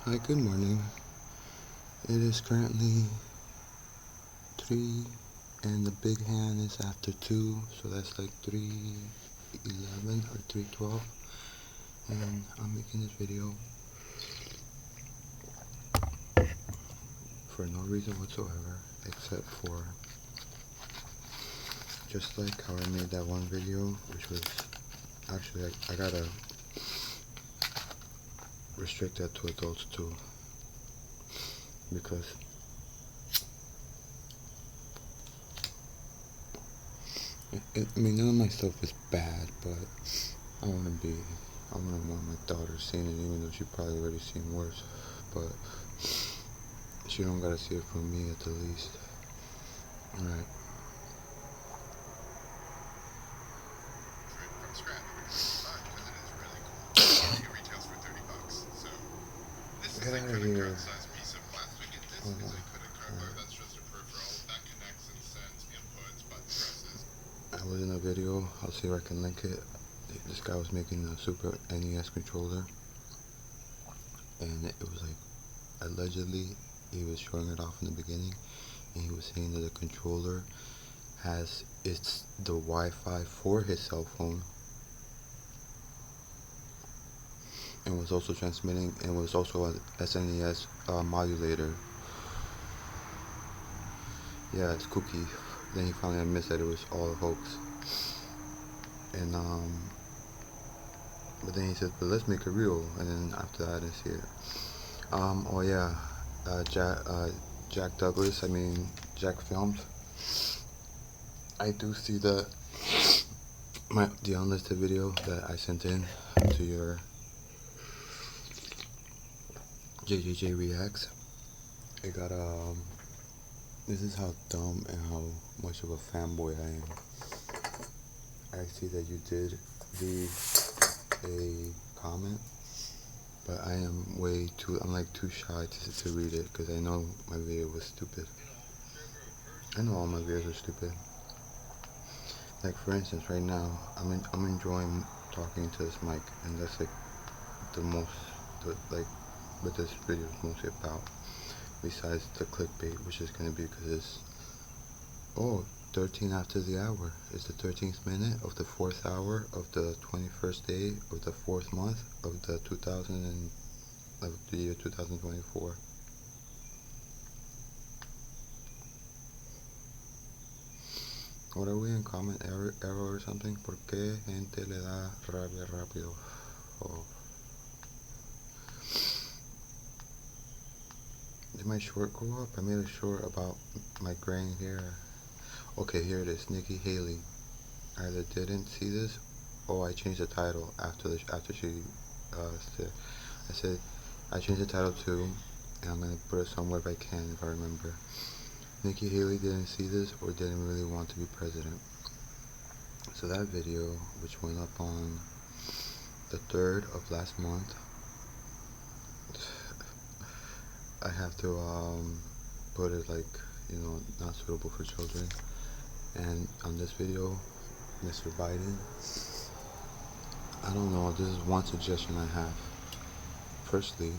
Hi, good morning. It is currently 3 and the big hand is after 2, so that's like 3:11 or 3:12. And I'm making this video for no reason whatsoever, except for just like how I made that one video, which was actually I gotta restrict that to adults too, because I mean, none of my stuff is bad, but I wouldn't want my daughter seeing it, even though she probably already seen worse. But she don't gotta see it from me at the least. Alright. From scratch, which is fun because it is really cool. It retails for $30. So this is a credit card sized piece of plastic, and this is a credit card bar that's just a peripheral that connects and sends inputs, button presses. I was in a video, I'll see if I can link it. This guy was making a Super NES controller, and it was like, allegedly, he was showing it off in the beginning, and he was saying that the controller it's the Wi-Fi for his cell phone, and was also transmitting, and was also an SNES modulator. Yeah, it's kooky. Then he finally admits that it was all a hoax. And but then he said, but let's make it real. And then after that, I didn't see it. Oh yeah, Jack Douglas. I mean Jack Films. I do see the unlisted video that I sent in to your JJJ Reacts. It got This is how dumb and how much of a fanboy I am. I see that you did leave a comment, but I'm like too shy to read it because I know my video was stupid. I know all my videos are stupid. Like for instance, right now I'm enjoying talking to this mic, and that's like like what this video is mostly about. Besides the clickbait, which is gonna be because it's 13 after the hour. It's the 13th minute of the 4th hour of the 21st day of the 4th month of the year 2024. What are we in comment error or something? ¿Por qué gente le da rabia rápido? Oh. Did my short go up? I made a short about my graying hair. Okay, here it is. Nikki Haley. I either didn't see this, or I changed the title after she said. I said I changed the title too, and I'm gonna put it somewhere if I can, if I remember. Nikki Haley didn't see this or didn't really want to be president. So that video, which went up on the 3rd of last month, I have to put it like, not suitable for children. And on this video, Mr. Biden, I don't know, this is one suggestion I have. Firstly,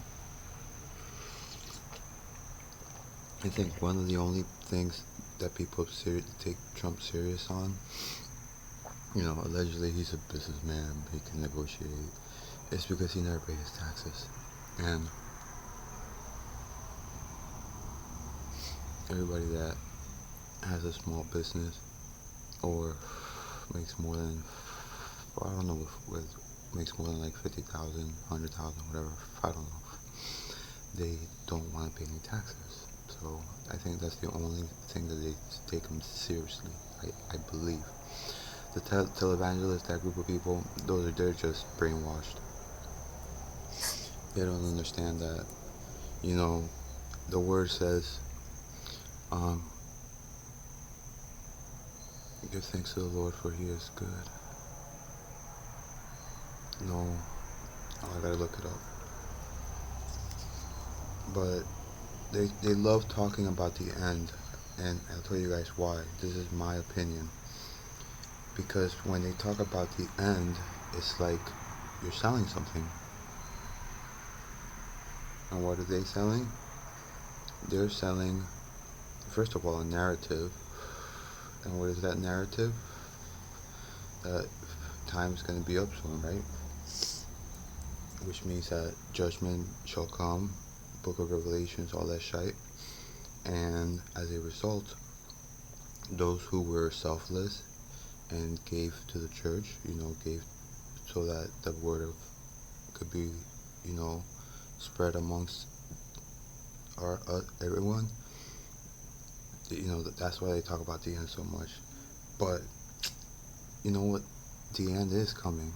I think one of the only things that people take Trump serious on, allegedly he's a businessman, he can negotiate, it's because he never paid his taxes. And everybody that has a small business or makes more than, I don't know, makes more than like 50,000, 100,000, whatever, I don't know, they don't want to pay any taxes. So I think that's the only thing that they take him seriously, I believe. The televangelists, that group of people, they're just brainwashed. They don't understand that, the word says, give thanks to the Lord for he is good. No, I gotta look it up. But they love talking about the end, and I'll tell you guys why. This is my opinion. Because when they talk about the end, it's like you're selling something. And what are they selling? They're selling, first of all, a narrative. And what is that narrative? That time's going to be up soon, right? Which means that judgment shall come, Book of Revelations, all that shite. And as a result, those who were selfless and gave to the church, gave so that the word of could be, spread amongst everyone. That's why they talk about the end so much. But you know what? The end is coming.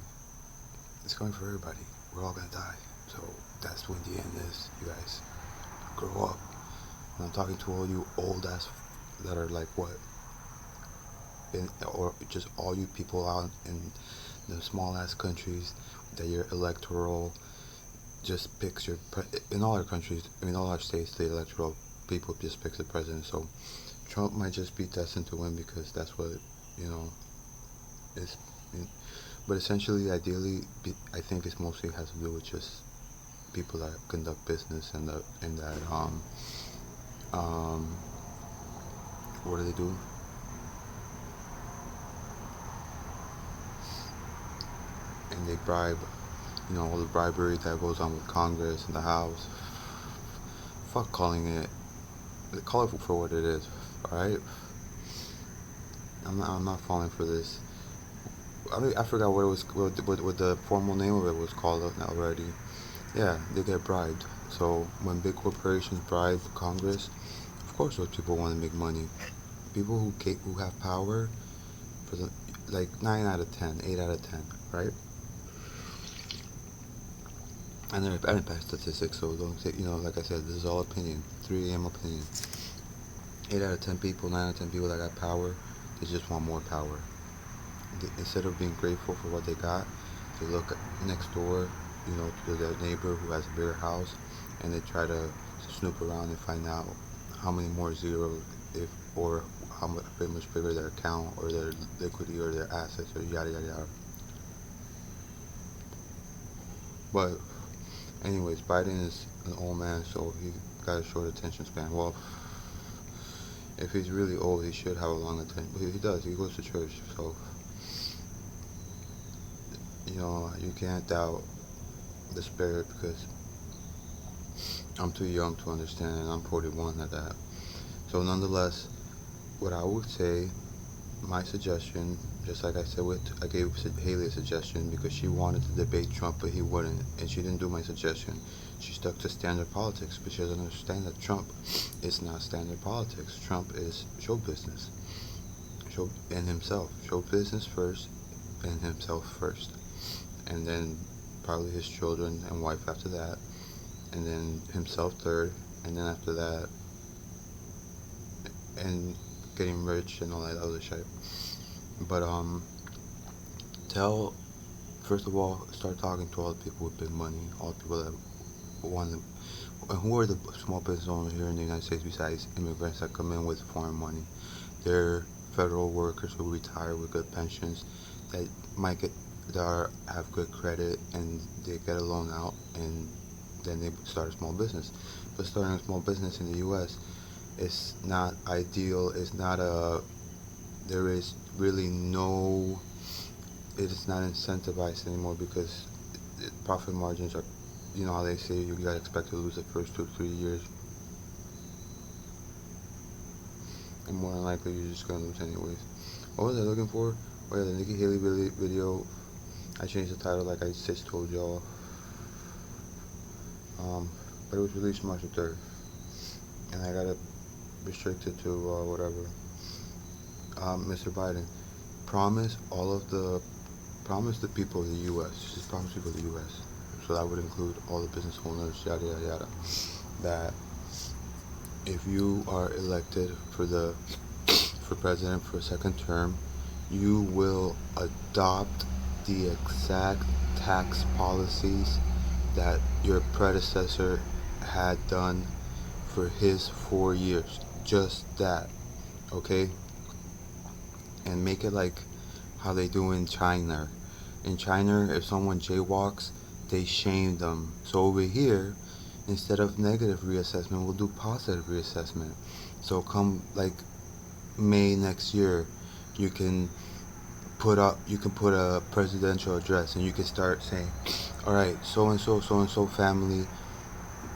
It's coming for everybody. We're all gonna die. So that's when the end is. You guys grow up. And I'm talking to all you old ass that are like what, or just all you people out in the small ass countries that your electoral just picks your in all our countries, in all our states, the electoral people just picks the president. So Trump might just be destined to win because that's what is. But essentially, ideally, I think it's mostly has to do with just people that conduct business and that um what do they do? And they bribe, all the bribery that goes on with Congress and the House. Fuck calling it. Call it for what it is. All right. I'm not falling for this. I forgot what it was. What the formal name of it was called already. Yeah, they get bribed. So when big corporations bribe Congress, of course those people want to make money. People who have power, for the like 9 out of 10, 8 out of 10, right? I didn't pass statistics, so don't say, like I said, this is all opinion, 3 a.m. opinion. 8 out of 10 people, 9 out of 10 people that got power, they just want more power. Instead of being grateful for what they got, they look next door, to their neighbor who has a bigger house, and they try to snoop around and find out how many more zeros, or how much bigger their account or their liquidity or their assets or yada yada yada. But anyways, Biden is an old man, so he got a short attention span. Well, if he's really old, he should have a long attention. But he does. He goes to church, so you can't doubt the spirit because I'm too young to understand, and I'm 41 at that. So nonetheless, what I would say, my suggestion, just like I said, I gave Haley a suggestion because she wanted to debate Trump, but he wouldn't, and she didn't do my suggestion. She stuck to standard politics, but she doesn't understand that Trump is not standard politics. Trump is show business, and himself. Show business first, and himself first, and then probably his children and wife after that, and then himself third, and then after that, and getting rich and all that other shit. But tell first of all, start talking to all the people with big money, all the people that want to. And who are the small business owners here in the United States besides immigrants that come in with foreign money? They're federal workers who retire with good pensions that might get have good credit and they get a loan out and then they start a small business. But starting a small business in the U.S. is not ideal. It's not a. There is really no. It is not incentivized anymore because profit margins are. You know how they say you gotta expect to lose the first 2 3 years, and more than likely you're just gonna lose anyways. What was I looking for? Oh yeah, the Nikki Haley video. I changed the title like I just told y'all. But it was released March 3rd, and I got it restricted to whatever. Mr. Biden, promise the people of the U.S. Just promise people of the U.S. So that would include all the business owners, yada yada yada. That if you are elected for president for a second term, you will adopt the exact tax policies that your predecessor had done for his 4 years. Just that, okay? And make it like how they do in China. In China, if someone jaywalks, they shame them. So over here, instead of negative reassessment, we'll do positive reassessment. So come like May next year, you can you can put a presidential address, and you can start saying, all right, so and so family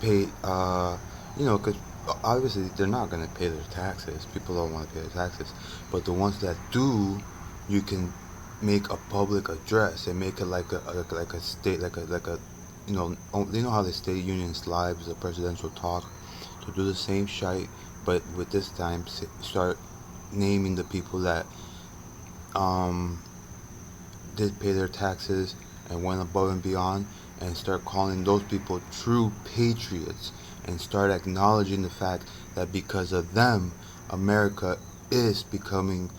pay, because obviously they're not going to pay their taxes. People don't want to pay their taxes. But the ones that do, you can make a public address and make it like a state, you know how the state unions live is a presidential talk. To do the same shite, but with this time start naming the people that um did pay their taxes and went above and beyond, and start calling those people true patriots, and start acknowledging the fact that because of them, America is becoming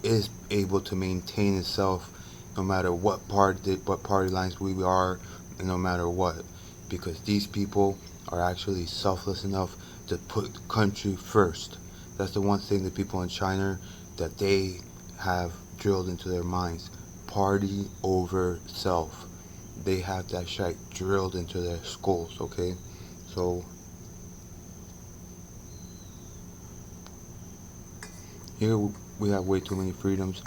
is able to maintain itself no matter what party lines we are, and no matter what, because these people are actually selfless enough to put the country first. That's the one thing that people in China that they have drilled into their minds: party over self. They have that shit drilled into their skulls. Okay, so here we have way too many freedoms,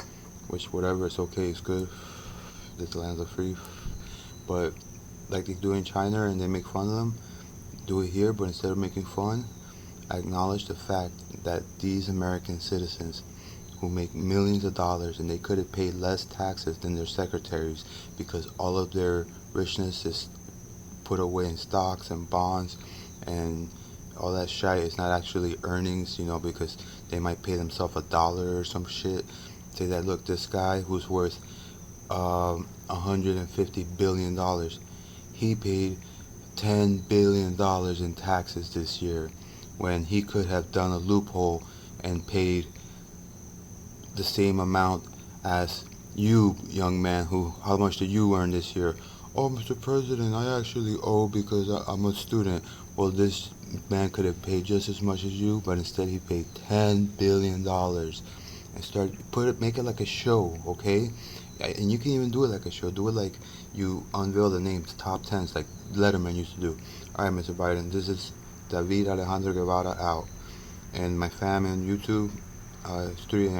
which whatever, it's okay, it's good. This lands are free, but like they do in China and they make fun of them, do it here, but instead of making fun, acknowledge the fact that these American citizens who make millions of dollars and they could have paid less taxes than their secretaries, because all of their richness is put away in stocks and bonds and all that shit is not actually earnings, because they might pay themselves $1 or some shit. Say that, look, this guy who's worth $150 billion, he paid $10 billion in taxes this year, when he could have done a loophole and paid the same amount as you, young man, who, how much did you earn this year? Oh, Mr. President, I actually owe because I'm a student. Well, this man could have paid just as much as you, but instead he paid $10 billion. And make it like a show, okay? And you can even do it like a show. Do it like you unveil the names, top tens, like Letterman used to do. All right, Mr. Biden, this is David Alejandro Guevara out, and my fam on YouTube. It's 3 a.m.